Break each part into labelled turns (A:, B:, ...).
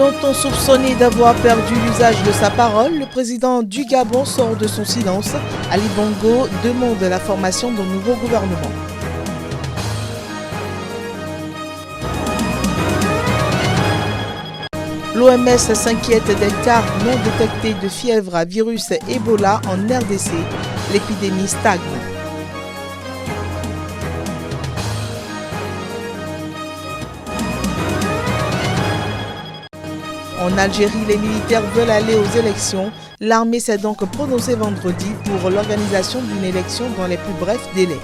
A: Longtemps soupçonné d'avoir perdu l'usage de sa parole, le président du Gabon sort de son silence. Ali Bongo demande la formation d'un nouveau gouvernement. L'OMS s'inquiète des cas non détectés de fièvre à virus Ebola en RDC. L'épidémie stagne. En Algérie, les militaires veulent aller aux élections. L'armée s'est donc prononcée vendredi pour l'organisation d'une élection dans les plus brefs délais.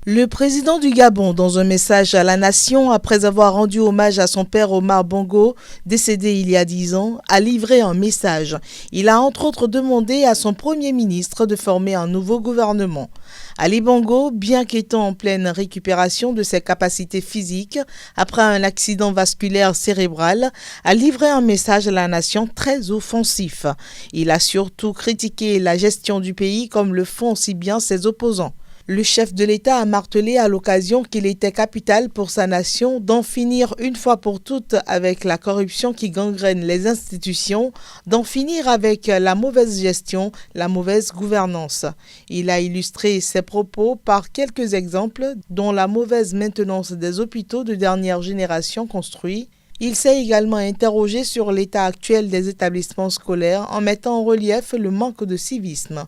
A: Le président du Gabon, dans un message à la nation, après avoir rendu hommage à son père Omar Bongo, décédé il y a 10 ans, a livré un message. Il a entre autres demandé à son premier ministre de former un nouveau gouvernement. Ali Bongo, bien qu'étant en pleine récupération de ses capacités physiques après un accident vasculaire cérébral, a livré un message à la nation très offensif. Il a surtout critiqué la gestion du pays comme le font si bien ses opposants. Le chef de l'État a martelé à l'occasion qu'il était capital pour sa nation d'en finir une fois pour toutes avec la corruption qui gangrène les institutions, d'en finir avec la mauvaise gestion, la mauvaise gouvernance. Il a illustré ses propos par quelques exemples, dont la mauvaise maintenance des hôpitaux de dernière génération construits. Il s'est également interrogé sur l'état actuel des établissements scolaires en mettant en relief le manque de civisme.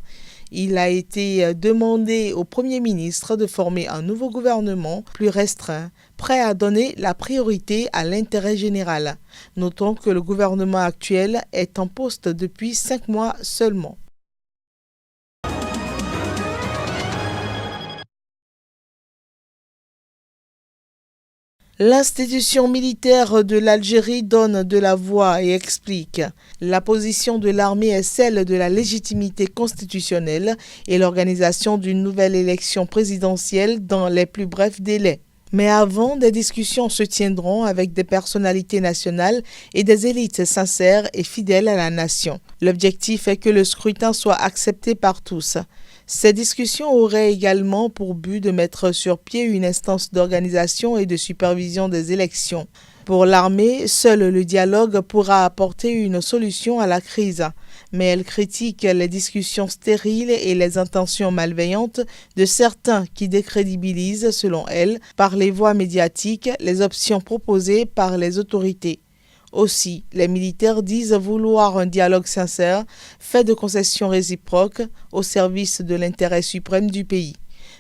A: Il a été demandé au Premier ministre de former un nouveau gouvernement plus restreint, prêt à donner la priorité à l'intérêt général. Notons que le gouvernement actuel est en poste depuis 5 mois seulement. L'institution militaire de l'Algérie donne de la voix et explique. La position de l'armée est celle de la légitimité constitutionnelle et l'organisation d'une nouvelle élection présidentielle dans les plus brefs délais. Mais avant, des discussions se tiendront avec des personnalités nationales et des élites sincères et fidèles à la nation. L'objectif est que le scrutin soit accepté par tous. Ces discussions auraient également pour but de mettre sur pied une instance d'organisation et de supervision des élections. Pour l'armée, seul le dialogue pourra apporter une solution à la crise. Mais elle critique les discussions stériles et les intentions malveillantes de certains qui décrédibilisent, selon elle, par les voies médiatiques, les options proposées par les autorités. Aussi, les militaires disent vouloir un dialogue sincère, fait de concessions réciproques, au service de l'intérêt suprême du pays.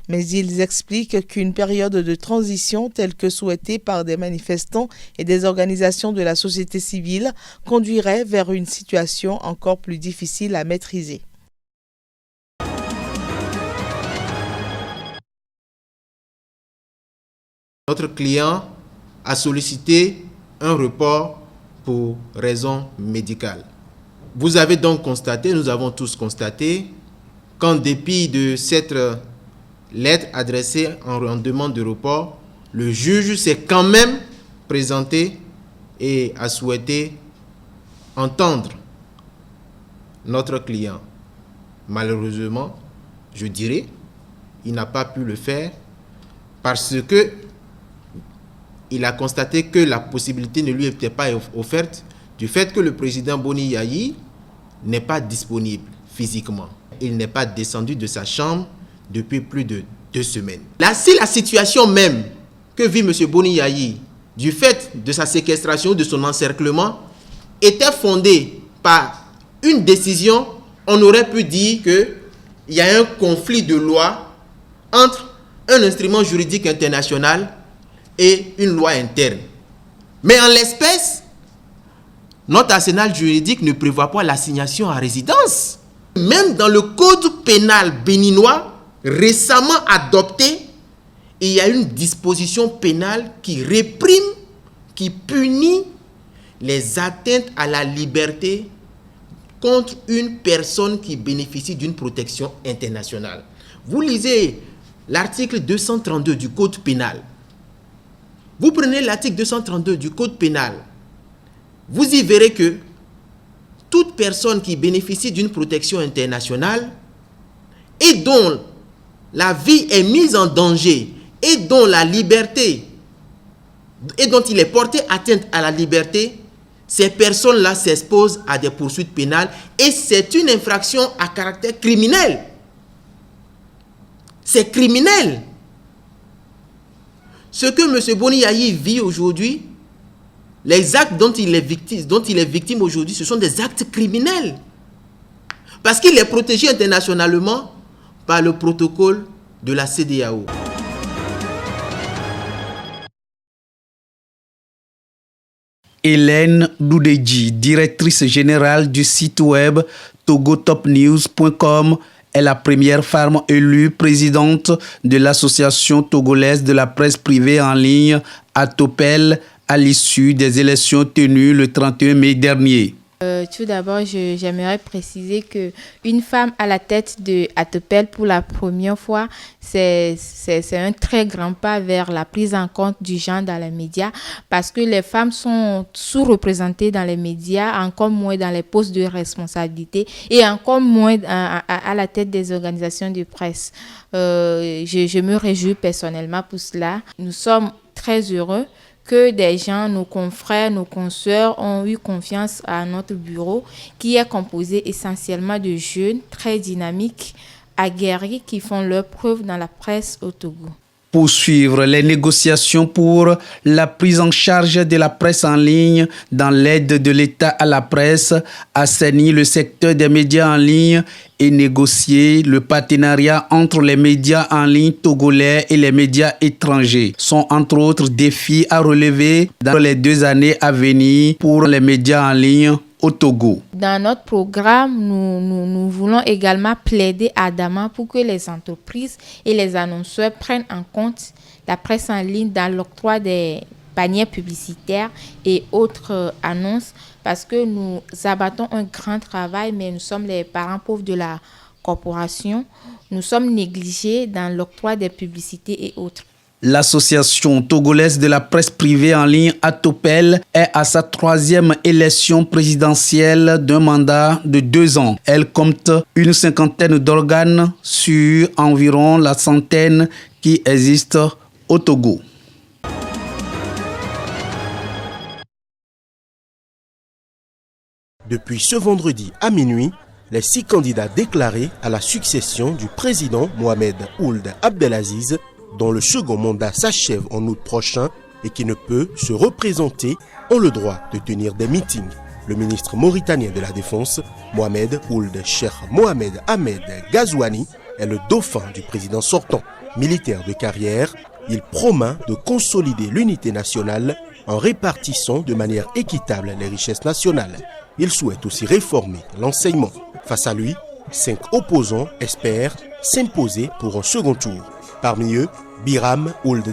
A: Mais ils expliquent qu'une période de transition telle que souhaitée par des manifestants et des organisations de la société civile conduirait vers une situation encore plus difficile à maîtriser.
B: Notre client a sollicité un report pour raison médicale. Vous avez donc constaté, nous avons tous constaté, qu'en dépit de cette lettre adressée en demande de report, le juge s'est quand même présenté et a souhaité entendre notre client. Malheureusement, je dirais, il n'a pas pu le faire parce que il a constaté que la possibilité ne lui était pas offerte du fait que le président Boni Yayi n'est pas disponible physiquement. Il n'est pas descendu de sa chambre depuis plus de 2 semaines. Là, si la situation même que vit M. Boni Yayi, du fait de sa séquestration, de son encerclement, était fondée par une décision, on aurait pu dire qu'il y a un conflit de loi entre un instrument juridique international et une loi interne. Mais en l'espèce, notre arsenal juridique ne prévoit pas l'assignation à résidence. Même dans le code pénal béninois, récemment adopté, il y a une disposition pénale qui réprime, qui punit les atteintes à la liberté contre une personne qui bénéficie d'une protection internationale. Vous lisez l'article 232 du Code pénal. Vous prenez l'article 232 du Code pénal. Vous y verrez que toute personne qui bénéficie d'une protection internationale et dont la vie est mise en danger et dont la liberté et dont il est porté atteinte à la liberté, ces personnes-là s'exposent à des poursuites pénales et c'est une infraction à caractère criminel. C'est criminel. Ce que M. Boni Yayi vit aujourd'hui, les actes dont il est victime aujourd'hui, ce sont des actes criminels. Parce qu'il est protégé internationalement par le protocole de la CEDEAO.
C: Hélène Doudeji, directrice générale du site web togotopnews.com, est la première femme élue présidente de l'association togolaise de la presse privée en ligne Atopel à l'issue des élections tenues le 31 mai dernier.
D: Tout d'abord, j'aimerais préciser qu'une femme à la tête de Atopel pour la première fois, c'est un très grand pas vers la prise en compte du genre dans les médias parce que les femmes sont sous-représentées dans les médias, encore moins dans les postes de responsabilité et encore moins à la tête des organisations de presse. Je me réjouis personnellement pour cela. Nous sommes très heureux que des gens, nos confrères, nos consoeurs ont eu confiance à notre bureau qui est composé essentiellement de jeunes très dynamiques, aguerris qui font leurs preuves dans la presse au Togo.
C: Poursuivre les négociations pour la prise en charge de la presse en ligne dans l'aide de l'État à la presse, assainir le secteur des médias en ligne et négocier le partenariat entre les médias en ligne togolais et les médias étrangers sont entre autres défis à relever dans les 2 années à venir pour les médias en ligne au Togo.
D: Dans notre programme, nous voulons également plaider ardemment pour que les entreprises et les annonceurs prennent en compte la presse en ligne dans l'octroi des paniers publicitaires et autres annonces parce que nous abattons un grand travail, mais nous sommes les parents pauvres de la corporation. Nous sommes négligés dans l'octroi des publicités et autres.
C: L'association togolaise de la presse privée en ligne Atopel est à sa 3e élection présidentielle d'un mandat de 2 ans. Elle compte une 50aine d'organes sur environ la 100aine qui existent au Togo.
E: Depuis ce vendredi à minuit, les 6 candidats déclarés à la succession du président Mohamed Ould Abdelaziz, dont le second mandat s'achève en août prochain et qui ne peut se représenter, ont le droit de tenir des meetings. Le ministre mauritanien de la Défense, Mohamed Ould Cheikh Mohamed Ahmed Ghazouani, est le dauphin du président sortant. Militaire de carrière, il promet de consolider l'unité nationale en répartissant de manière équitable les richesses nationales. Il souhaite aussi réformer l'enseignement. Face à lui, 5 opposants espèrent s'imposer pour un second tour. Parmi eux, Biram Ould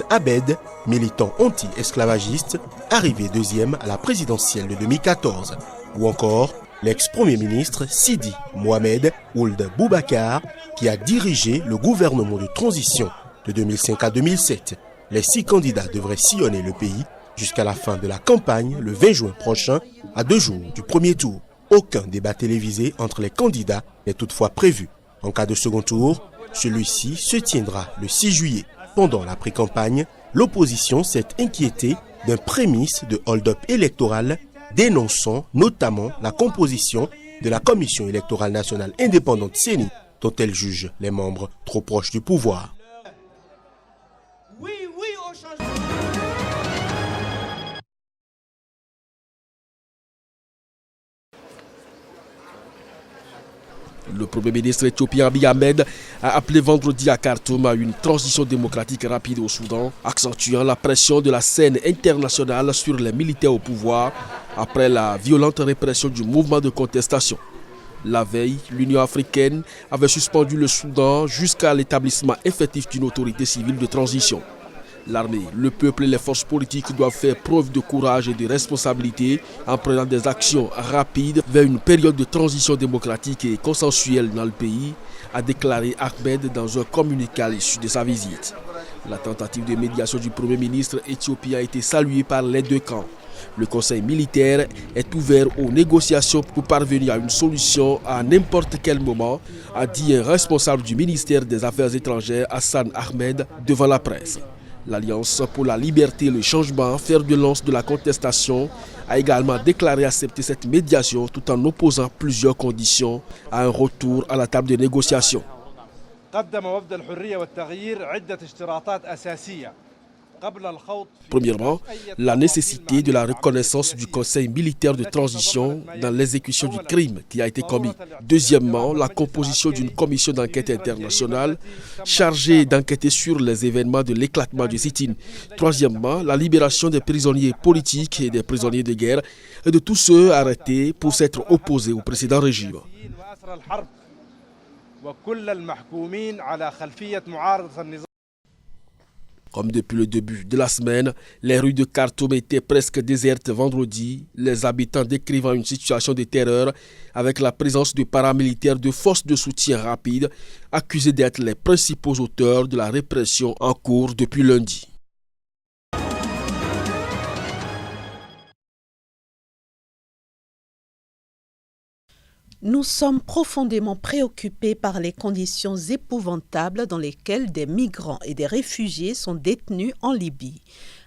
E: Abed, militant anti-esclavagiste, arrivé 2e à la présidentielle de 2014. Ou encore l'ex-premier ministre Sidi Mohamed Ould Boubacar, qui a dirigé le gouvernement de transition de 2005 à 2007. Les 6 candidats devraient sillonner le pays jusqu'à la fin de la campagne le 20 juin prochain, à 2 jours du premier tour. Aucun débat télévisé entre les candidats n'est toutefois prévu. En cas de second tour, celui-ci se tiendra le 6 juillet. Pendant la pré-campagne, l'opposition s'est inquiétée d'un prémisse de hold-up électoral, dénonçant notamment la composition de la Commission électorale nationale indépendante CENI, dont elle juge les membres trop proches du pouvoir.
F: Le Premier ministre éthiopien Abiy Ahmed a appelé vendredi à Khartoum à une transition démocratique rapide au Soudan, accentuant la pression de la scène internationale sur les militaires au pouvoir après la violente répression du mouvement de contestation. La veille, l'Union africaine avait suspendu le Soudan jusqu'à l'établissement effectif d'une autorité civile de transition. L'armée, le peuple et les forces politiques doivent faire preuve de courage et de responsabilité en prenant des actions rapides vers une période de transition démocratique et consensuelle dans le pays, a déclaré Ahmed dans un communiqué à l'issue de sa visite. La tentative de médiation du Premier ministre éthiopien a été saluée par les deux camps. Le conseil militaire est ouvert aux négociations pour parvenir à une solution à n'importe quel moment, a dit un responsable du ministère des Affaires étrangères, Hassan Ahmed, devant la presse. L'Alliance pour la liberté et le changement, fer de lance de la contestation, a également déclaré accepter cette médiation tout en opposant plusieurs conditions à un retour à la table de négociation. Premièrement, la nécessité de la reconnaissance du Conseil militaire de transition dans l'exécution du crime qui a été commis. Deuxièmement, la composition d'une commission d'enquête internationale chargée d'enquêter sur les événements de l'éclatement du sit-in. Troisièmement, la libération des prisonniers politiques et des prisonniers de guerre et de tous ceux arrêtés pour s'être opposés au précédent régime. Comme depuis le début de la semaine, les rues de Khartoum étaient presque désertes vendredi, les habitants décrivant une situation de terreur avec la présence de paramilitaires de forces de soutien rapide accusés d'être les principaux auteurs de la répression en cours depuis lundi.
G: Nous sommes profondément préoccupés par les conditions épouvantables dans lesquelles des migrants et des réfugiés sont détenus en Libye,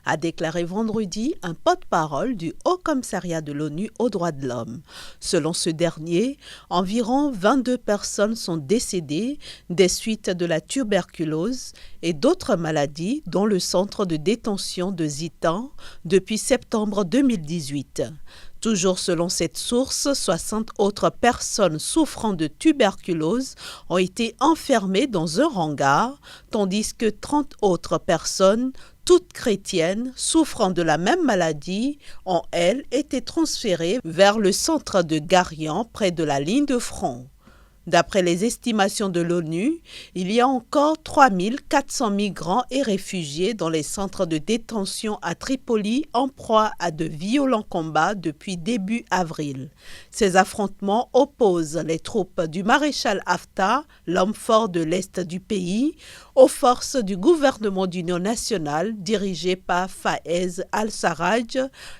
G: a déclaré vendredi un porte-parole du Haut-Commissariat de l'ONU aux droits de l'homme. Selon ce dernier, environ 22 personnes sont décédées des suites de la tuberculose et d'autres maladies dans le centre de détention de Zitan depuis septembre 2018. Toujours selon cette source, 60 autres personnes souffrant de tuberculose ont été enfermées dans un hangar, tandis que 30 autres personnes, toutes chrétiennes, souffrant de la même maladie, ont, elles, été transférées vers le centre de Garian, près de la ligne de front. D'après les estimations de l'ONU, il y a encore 3400 migrants et réfugiés dans les centres de détention à Tripoli en proie à de violents combats depuis début avril. Ces affrontements opposent les troupes du maréchal Haftar, l'homme fort de l'Est du pays, aux forces du gouvernement d'union nationale dirigé par Fayez al-Sarraj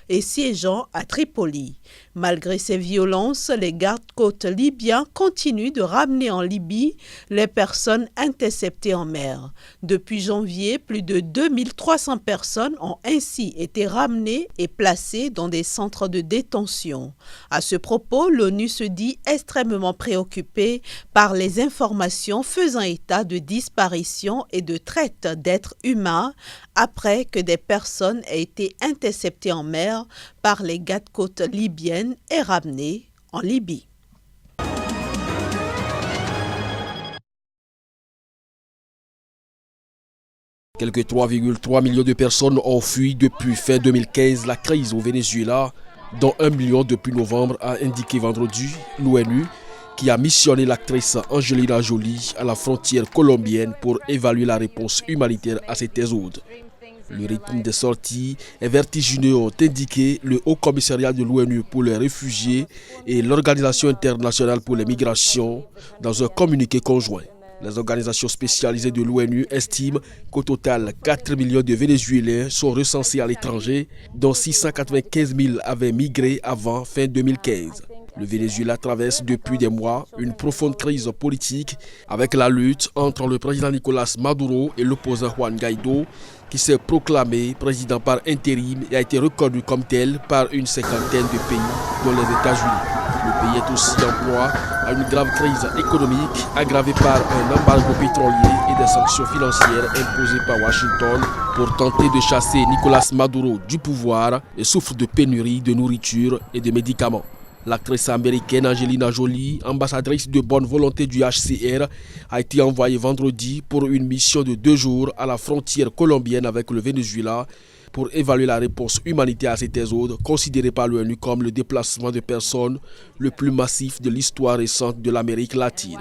G: et siégeant à Tripoli. Malgré ces violences, les gardes-côtes libyens continuent de ramener en Libye les personnes interceptées en mer. Depuis janvier, plus de 2300 personnes ont ainsi été ramenées et placées dans des centres de détention. À ce propos, l'ONU se dit extrêmement préoccupée par les informations faisant état de disparition et de traite d'êtres humains après que des personnes aient été interceptées en mer par les gardes-côtes libyennes et ramenées en Libye.
F: Quelques 3,3 millions de personnes ont fui depuis fin 2015 la crise au Venezuela, dont 1 million depuis novembre, a indiqué vendredi l'ONU, qui a missionné l'actrice Angelina Jolie à la frontière colombienne pour évaluer la réponse humanitaire à cet exode. Le rythme des sorties est vertigineux, ont indiqué le Haut-Commissariat de l'ONU pour les réfugiés et l'Organisation internationale pour les migrations dans un communiqué conjoint. Les organisations spécialisées de l'ONU estiment qu'au total, 4 millions de Vénézuéliens sont recensés à l'étranger, dont 695 000 avaient migré avant fin 2015. Le Venezuela traverse depuis des mois une profonde crise politique avec la lutte entre le président Nicolás Maduro et l'opposant Juan Guaidó, qui s'est proclamé président par intérim et a été reconnu comme tel par une cinquantaine de pays, dont les États-Unis. Le pays est aussi en proie à une grave crise économique aggravée par un embargo pétrolier et des sanctions financières imposées par Washington pour tenter de chasser Nicolás Maduro du pouvoir et souffre de pénurie de nourriture et de médicaments. L'actrice américaine Angelina Jolie, ambassadrice de bonne volonté du HCR, a été envoyée vendredi pour une mission de 2 jours à la frontière colombienne avec le Venezuela pour évaluer la réponse humanitaire à cet exode, considéré par l'ONU comme le déplacement de personnes le plus massif de l'histoire récente de l'Amérique latine.